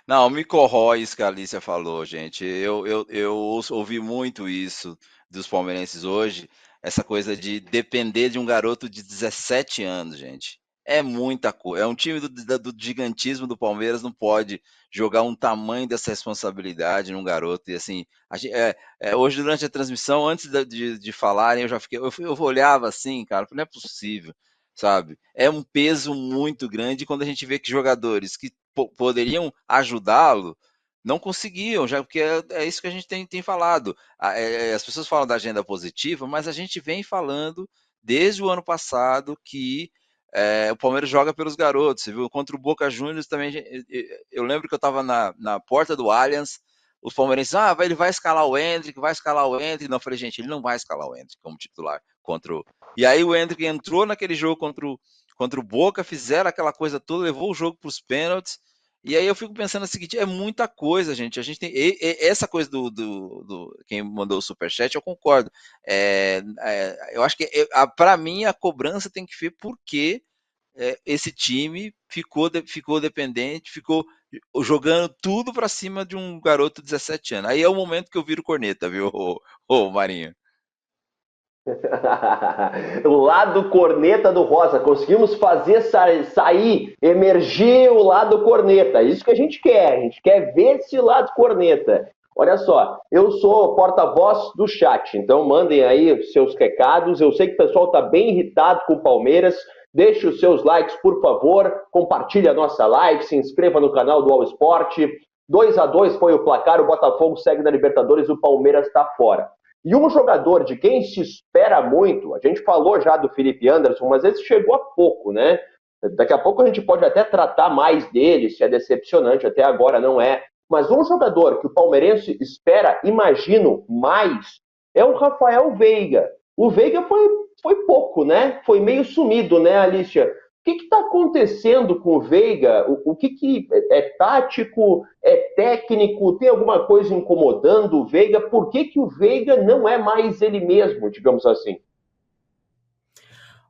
Não, me corrói isso que a Alicia falou, gente. Eu ouvi muito isso dos palmeirenses hoje, essa coisa de depender de um garoto de 17 anos, gente. É muita coisa. É um time do gigantismo do Palmeiras, não pode jogar um tamanho dessa responsabilidade num garoto. E assim, hoje durante a transmissão, antes de falarem, eu já fiquei, eu olhava assim, cara, não é possível, sabe? É um peso muito grande quando a gente vê que jogadores que poderiam ajudá-lo, não conseguiam, já porque é isso que a gente tem falado. As pessoas falam da agenda positiva, mas a gente vem falando desde o ano passado que o Palmeiras joga pelos garotos. Você viu? Contra o Boca Juniors também. Eu lembro que eu estava na porta do Allianz, os palmeirenses, ele vai escalar o Endrick, vai escalar o Endrick. Não, eu falei, gente, ele não vai escalar o Endrick como titular contra o... E aí o Endrick entrou naquele jogo contra o Boca, fizeram aquela coisa toda, levou o jogo para os pênaltis. E aí eu fico pensando o seguinte, é muita coisa, gente. A gente tem essa coisa do quem mandou o superchat, eu concordo. Eu acho que para mim a cobrança tem que ver porque esse time ficou dependente, ficou jogando tudo para cima de um garoto de 17 anos. Aí é o momento que eu viro corneta, viu, Marinho? O lado corneta do Rosa. Conseguimos fazer sair, emergir o lado corneta. Isso que a gente quer. A gente quer ver esse lado corneta. Olha só, eu sou porta-voz do chat, então mandem aí seus recados. Eu sei que o pessoal está bem irritado com o Palmeiras. Deixe os seus likes, por favor. Compartilhe a nossa live, se inscreva no canal do All Sport. 2-2 foi o placar, o Botafogo segue na Libertadores, o Palmeiras está fora. E um jogador de quem se espera muito, a gente falou já do Felipe Anderson, mas esse chegou há pouco, né? Daqui a pouco a gente pode até tratar mais dele, se é decepcionante, até agora não é. Mas um jogador que o palmeirense espera, imagino, mais, é o Rafael Veiga. O Veiga foi pouco, né? Foi meio sumido, né, Alicia? O que está acontecendo com o Veiga? O que é tático? É técnico? Tem alguma coisa incomodando o Veiga? Por que o Veiga não é mais ele mesmo, digamos assim?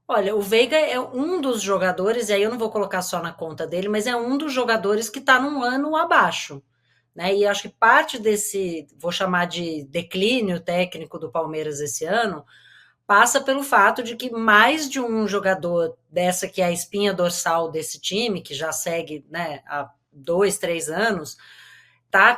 Olha, o Veiga é um dos jogadores, e aí eu não vou colocar só na conta dele, mas é um dos jogadores que está num ano abaixo, né? E acho que parte desse, vou chamar de declínio técnico do Palmeiras esse ano, passa pelo fato de que mais de um jogador dessa que é a espinha dorsal desse time, que já segue, né, há 2, 3 anos, está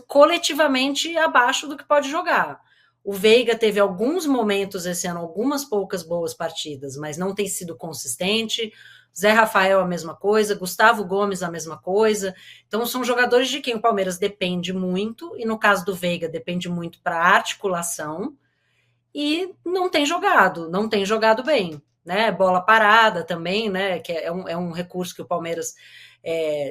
coletivamente abaixo do que pode jogar. O Veiga teve alguns momentos esse ano, algumas poucas boas partidas, mas não tem sido consistente. Zé Rafael a mesma coisa, Gustavo Gomes a mesma coisa. Então são jogadores de quem o Palmeiras depende muito, e no caso do Veiga depende muito para articulação, e não tem jogado bem, né? Bola parada também, né? Que é um recurso que o Palmeiras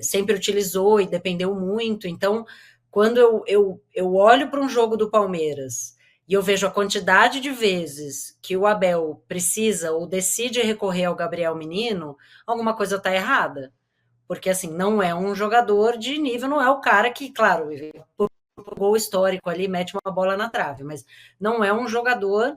sempre utilizou e dependeu muito. Então, quando eu olho para um jogo do Palmeiras e eu vejo a quantidade de vezes que o Abel precisa ou decide recorrer ao Gabriel Menino, alguma coisa está errada. Porque, assim, não é um jogador de nível, não é o cara que, claro, gol histórico ali, mete uma bola na trave, mas não é um jogador,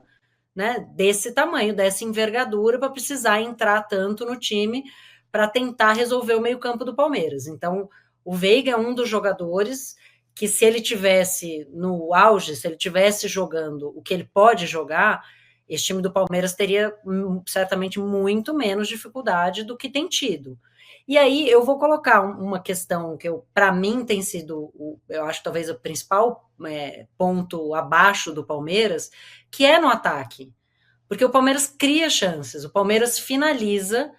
né, desse tamanho, dessa envergadura, para precisar entrar tanto no time para tentar resolver o meio-campo do Palmeiras. Então, o Veiga é um dos jogadores que, se ele tivesse no auge, se ele tivesse jogando o que ele pode jogar, esse time do Palmeiras teria certamente muito menos dificuldade do que tem tido. E aí eu vou colocar uma questão que para mim tem sido, eu acho talvez o principal ponto abaixo do Palmeiras, que é no ataque. Porque o Palmeiras cria chances, o Palmeiras finaliza,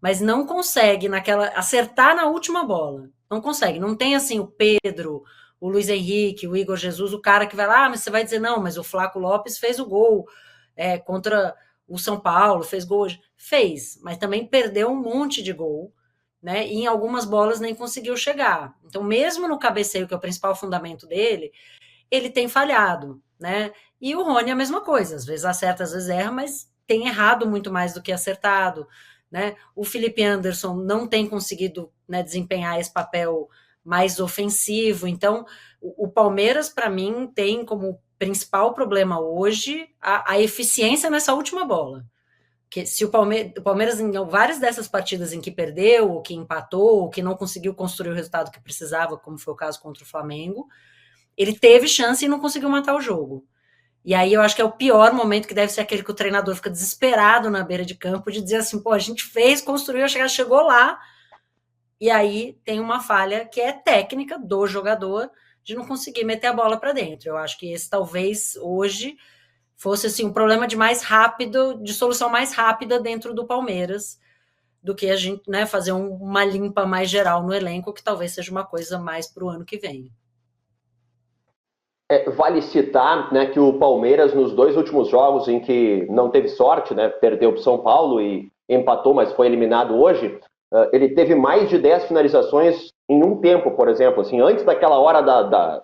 mas não consegue acertar na última bola. Não consegue. Não tem assim o Pedro, o Luiz Henrique, o Igor Jesus, o cara que vai lá, mas você vai dizer, não, mas o Flaco Lopes fez o gol contra o São Paulo, fez gol hoje. Fez, mas também perdeu um monte de gol, né? E em algumas bolas nem conseguiu chegar. Então, mesmo no cabeceio, que é o principal fundamento dele, ele tem falhado, né? E o Rony é a mesma coisa, às vezes acerta, às vezes erra, mas tem errado muito mais do que acertado, né? O Felipe Anderson não tem conseguido, né, desempenhar esse papel mais ofensivo. Então, o Palmeiras, para mim, tem como principal problema hoje a eficiência nessa última bola, que se o Palmeiras, em várias dessas partidas em que perdeu, ou que empatou, ou que não conseguiu construir o resultado que precisava, como foi o caso contra o Flamengo, ele teve chance e não conseguiu matar o jogo. E aí eu acho que é o pior momento, que deve ser aquele que o treinador fica desesperado na beira de campo, de dizer assim, pô, a gente fez, construiu, chegou lá, e aí tem uma falha que é técnica do jogador de não conseguir meter a bola para dentro. Eu acho que esse talvez hoje fosse assim um problema de mais rápido, de solução mais rápida dentro do Palmeiras, do que a gente, né, fazer uma limpa mais geral no elenco, que talvez seja uma coisa mais para o ano que vem. Vale citar, né, que o Palmeiras, nos 2 últimos jogos em que não teve sorte, né, perdeu para o São Paulo e empatou, mas foi eliminado hoje, ele teve mais de 10 finalizações em um tempo, por exemplo. Assim, antes daquela hora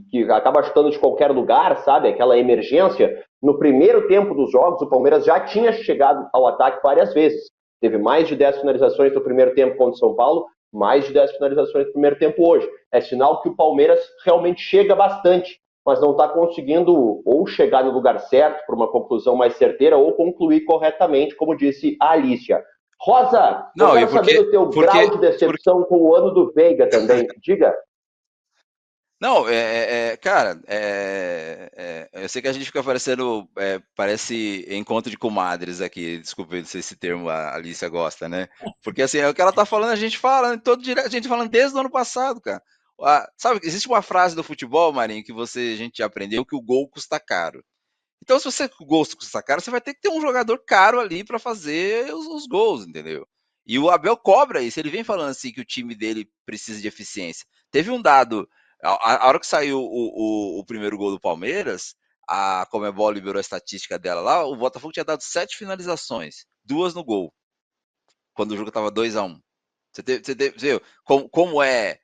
que acaba chutando de qualquer lugar, sabe? Aquela emergência. No primeiro tempo dos jogos, o Palmeiras já tinha chegado ao ataque várias vezes. Teve mais de 10 finalizações no primeiro tempo contra o São Paulo, mais de 10 finalizações no primeiro tempo hoje. É sinal que o Palmeiras realmente chega bastante, mas não está conseguindo ou chegar no lugar certo para uma conclusão mais certeira ou concluir corretamente, como disse a Alicia. Rosa, eu quero saber do teu grau de decepção com o ano do Veiga também. Diga. Não, cara, eu sei que a gente fica parecendo, parece encontro de comadres aqui, desculpa, não sei se esse termo a Alicia gosta, né? Porque assim, é o que ela tá falando, a gente fala, a gente falando desde o ano passado, cara. Sabe, existe uma frase do futebol, Marinho, que a gente já aprendeu, que o gol custa caro. Então, se você gosta custa caro, você vai ter que ter um jogador caro ali para fazer os gols, entendeu? E o Abel cobra isso. Ele vem falando assim que o time dele precisa de eficiência. Teve um dado, a hora que saiu o primeiro gol do Palmeiras, a Conmebol liberou a estatística dela lá, o Botafogo tinha dado 7 finalizações, 2 no gol, quando o jogo estava 2-1. Você viu como é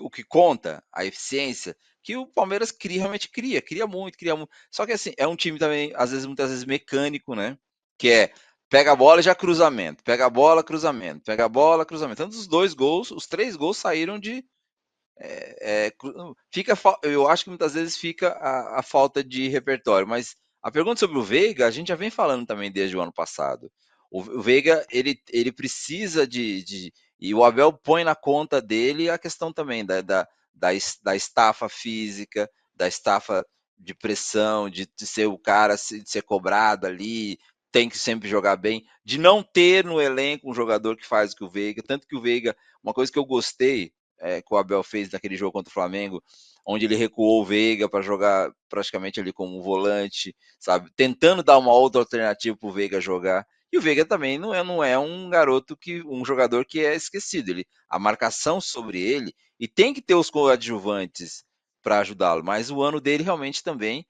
o que conta, a eficiência, que o Palmeiras realmente cria muito. Só que assim, é um time também, muitas vezes mecânico, né? Que pega a bola e já cruzamento, pega a bola, cruzamento, pega a bola, cruzamento. Tanto os 2 gols, os 3 gols saíram de. Eu acho que muitas vezes fica a falta de repertório, mas a pergunta sobre o Veiga, a gente já vem falando também desde o ano passado. O Veiga, ele precisa e o Abel põe na conta dele a questão também da estafa física, da estafa de pressão, de ser o cara, de ser cobrado ali, tem que sempre jogar bem, de não ter no elenco um jogador que faz o que o Veiga, tanto que o Veiga, uma coisa que eu gostei, que o Abel fez naquele jogo contra o Flamengo, onde ele recuou o Veiga para jogar praticamente ali como volante, sabe? Tentando dar uma outra alternativa para o Veiga jogar. E o Veiga também não é um garoto um jogador que é esquecido. A marcação sobre ele, e tem que ter os coadjuvantes para ajudá-lo, mas o ano dele realmente também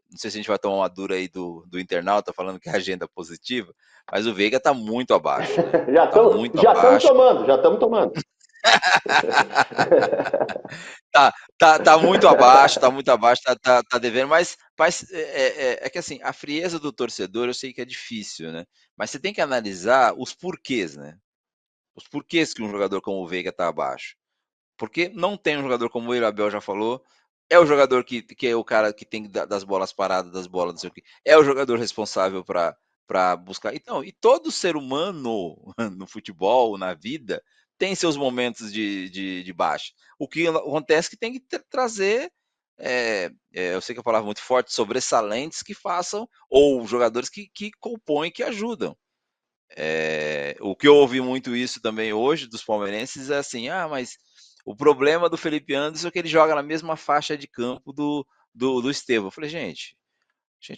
não sei se a gente vai tomar uma dura aí do internauta falando que é agenda positiva, mas o Veiga tá muito abaixo, né? Tá muito abaixo. Já estamos tomando. Tá muito abaixo, tá devendo, mas é que assim, a frieza do torcedor eu sei que é difícil, né? Mas você tem que analisar os porquês, né? Os porquês que um jogador como o Veiga tá abaixo. Porque não tem um jogador como ele, o Abel já falou, é o jogador que é o cara que tem das bolas paradas, das bolas, não sei o quê. É o jogador responsável para buscar. Então, e todo ser humano no futebol, na vida, tem seus momentos de baixa. O que acontece é que tem que trazer, eu sei que a palavra é muito forte, sobressalentes que façam, ou jogadores que compõem, que ajudam. O que eu ouvi muito isso também hoje dos palmeirenses é assim, mas o problema do Felipe Anderson é que ele joga na mesma faixa de campo do Estevão. Eu falei, gente,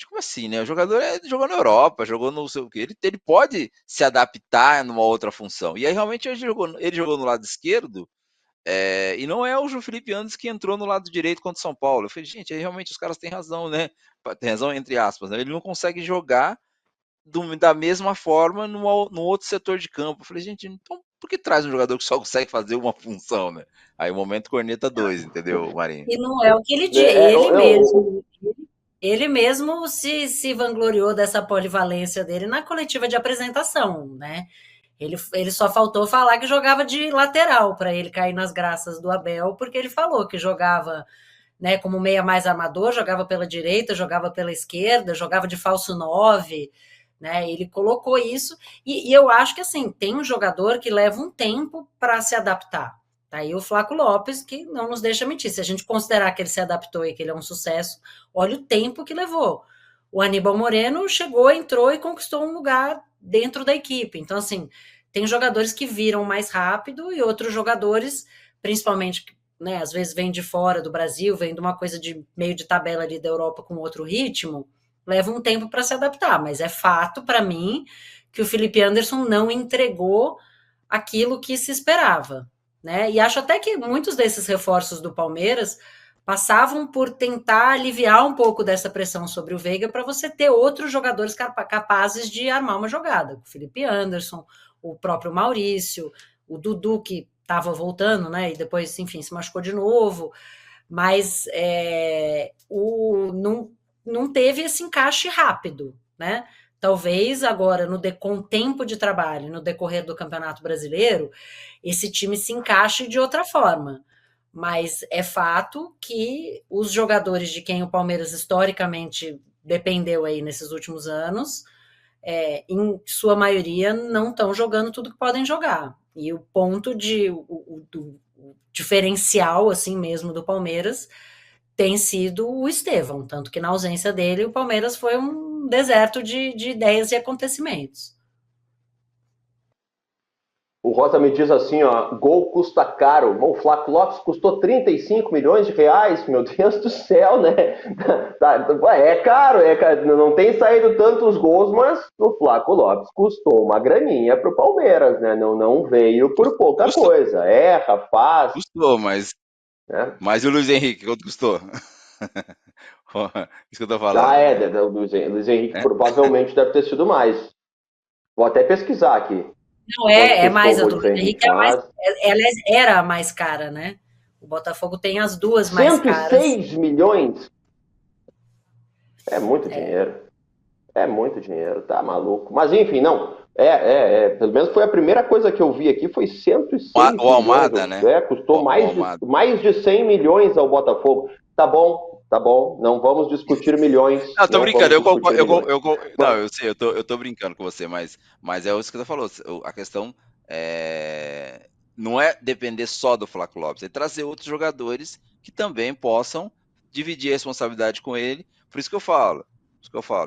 como assim, né? O jogador jogou na Europa, jogou no sei o quê. Ele pode se adaptar numa outra função. E aí, realmente, ele jogou no lado esquerdo, e não é o João Felipe Anderson que entrou no lado direito contra o São Paulo. Eu falei, gente, aí realmente os caras têm razão, né? Tem razão entre aspas, né? Ele não consegue jogar da mesma forma no outro setor de campo. Eu falei, gente, então por que traz um jogador que só consegue fazer uma função, né? Aí o momento corneta 2, entendeu, Marinho? E não é o que ele diz, ele mesmo se vangloriou dessa polivalência dele na coletiva de apresentação, né? Ele só faltou falar que jogava de lateral para ele cair nas graças do Abel, porque ele falou que jogava né, como meia mais armador, jogava pela direita, jogava pela esquerda, jogava de falso 9, né? Ele colocou isso, e eu acho que assim, tem um jogador que leva um tempo para se adaptar. Tá aí o Flaco Lopes, que não nos deixa mentir. Se a gente considerar que ele se adaptou e que ele é um sucesso, olha o tempo que levou. O Aníbal Moreno chegou, entrou e conquistou um lugar dentro da equipe. Então, assim, tem jogadores que viram mais rápido e outros jogadores, principalmente, né, às vezes vem de fora do Brasil, vem de uma coisa de meio de tabela ali da Europa com outro ritmo, leva um tempo para se adaptar, mas é fato para mim que o Felipe Anderson não entregou aquilo que se esperava, né? E acho até que muitos desses reforços do Palmeiras passavam por tentar aliviar um pouco dessa pressão sobre o Veiga para você ter outros jogadores capazes de armar uma jogada. O Felipe Anderson, o próprio Maurício, o Dudu, que estava voltando, né? E depois, enfim, se machucou de novo. Mas não teve esse encaixe rápido, né? Talvez agora, com o tempo de trabalho, no decorrer do Campeonato Brasileiro, esse time se encaixe de outra forma. Mas é fato que os jogadores de quem o Palmeiras historicamente dependeu aí nesses últimos anos, em sua maioria, não estão jogando tudo que podem jogar. E o ponto do diferencial, assim mesmo, do Palmeiras tem sido o Estevão, tanto que na ausência dele o Palmeiras foi um deserto de ideias e acontecimentos. O Rosa me diz assim, ó, gol custa caro. Bom, o Flaco Lopes custou 35 milhões de reais, meu Deus do céu, né? É caro, não tem saído tantos gols, mas o Flaco Lopes custou uma graninha pro Palmeiras, né? Não veio por pouca coisa. Erra, faz. Custou, mas... Né? Mas e o Luiz Henrique, quanto custou? Isso que eu tô falando. O Luiz Henrique provavelmente deve ter sido mais. Vou até pesquisar aqui. Não, é mais, a do Luiz Henrique era a mais cara, né? O Botafogo tem as duas mais caras. 106 milhões? É muito dinheiro. É muito dinheiro, tá maluco. Mas enfim, não. Pelo menos foi a primeira coisa que eu vi aqui, foi 106 milhões. O Almada, né? Custou mais de 100 milhões ao Botafogo. Tá bom, não vamos discutir milhões. Não, tô brincando, eu sei, eu tô brincando com você, mas é isso que você falou. A questão não é depender só do Flaco Lopes, é trazer outros jogadores que também possam dividir a responsabilidade com ele. Por isso que eu falo.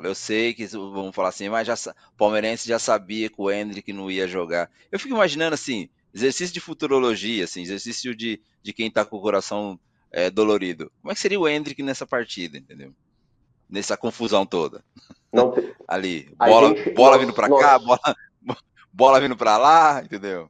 Eu sei que vamos falar assim, mas o palmeirense já sabia que o Endrick não ia jogar. Eu fico imaginando assim, exercício de futurologia, assim, exercício de quem tá com o coração dolorido. Como é que seria o Endrick nessa partida, entendeu? Nessa confusão toda. Ali, bola vindo para cá, bola vindo para lá, entendeu?